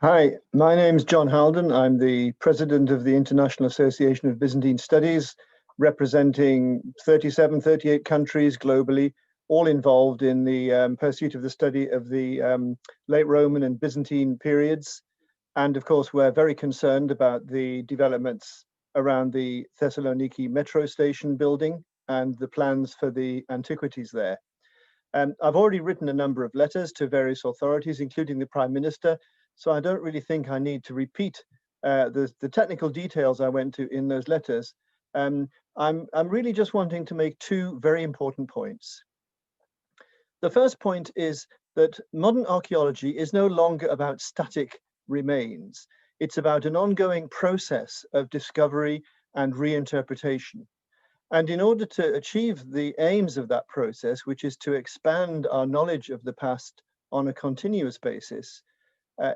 Hi, my name's John Haldon. I'm the president of the International Association of Byzantine Studies, representing 37, 38 countries globally, all involved in the pursuit of the study of the late Roman and Byzantine periods. And of course, we're very concerned about the developments around the Thessaloniki metro station building and the plans for the antiquities there. I've already written a number of letters to various authorities, including the Prime Minister, so I don't really think I need to repeat the technical details I went to in those letters. I'm really just wanting to make two very important points. The first point is that modern archaeology is no longer about static remains. It's about an ongoing process of discovery and reinterpretation. And in order to achieve the aims of that process, which is to expand our knowledge of the past on a continuous basis,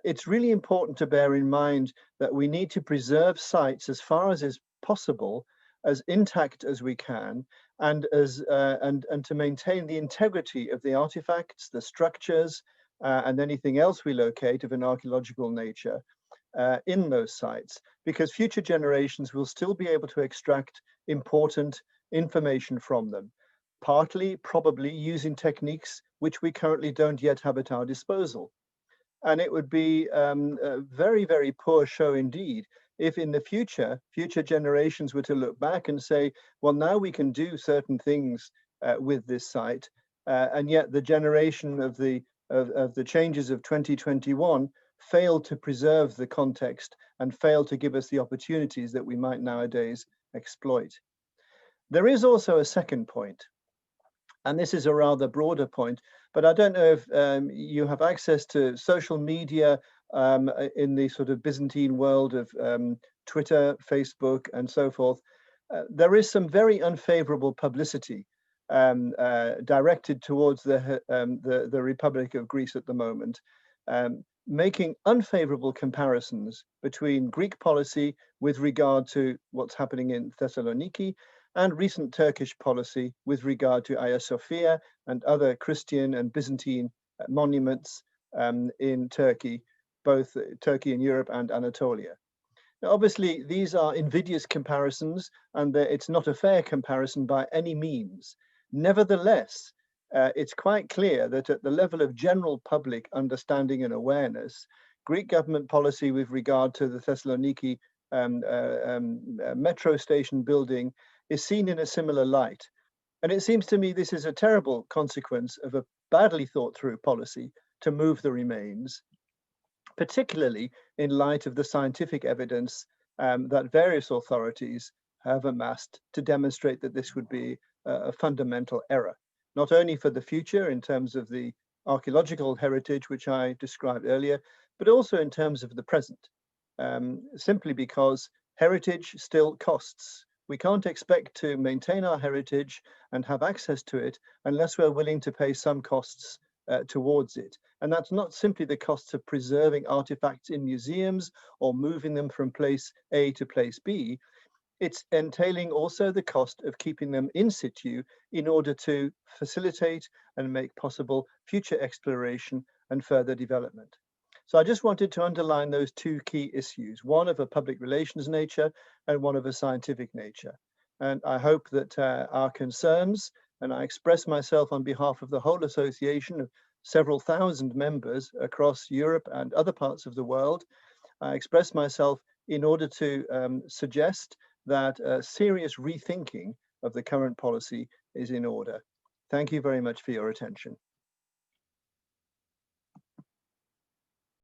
it's really important to bear in mind that we need to preserve sites as far as is possible, as intact as we can, and to maintain the integrity of the artifacts, the structures, and anything else we locate of an archaeological nature in those sites, because future generations will still be able to extract important information from them, partly probably using techniques which we currently don't yet have at our disposal. And it would be a very, very poor show indeed if in the future generations were to look back and say, well, now we can do certain things with this site, and yet the generation of the changes of 2021 failed to preserve the context and failed to give us the opportunities that we might nowadays exploit. There is also a second point, and this is a rather broader point, but I don't know if you have access to social media in the sort of Byzantine world of Twitter, Facebook, and so forth. There is some very unfavorable publicity directed towards the Republic of Greece at the moment, making unfavorable comparisons between Greek policy with regard to what's happening in Thessaloniki and recent Turkish policy with regard to Hagia Sophia and other Christian and Byzantine monuments in Turkey, both Turkey and Europe and Anatolia. Now, obviously, these are invidious comparisons, and it's not a fair comparison by any means. Nevertheless, it's quite clear that at the level of general public understanding and awareness, Greek government policy with regard to the Thessaloniki metro station building is seen in a similar light. And it seems to me this is a terrible consequence of a badly thought through policy to move the remains, particularly in light of the scientific evidence that various authorities have amassed to demonstrate that this would be a fundamental error, not only for the future in terms of the archaeological heritage, which I described earlier, but also in terms of the present, simply because heritage still costs. We can't expect to maintain our heritage and have access to it unless we're willing to pay some costs towards it. And that's not simply the costs of preserving artifacts in museums or moving them from place A to place B. It's entailing also the cost of keeping them in situ in order to facilitate and make possible future exploration and further development. So I just wanted to underline those two key issues, one of a public relations nature and one of a scientific nature. And I hope that our concerns, and I express myself on behalf of the whole association of several thousand members across Europe and other parts of the world, I express myself in order to suggest that serious rethinking of the current policy is in order. Thank you very much for your attention.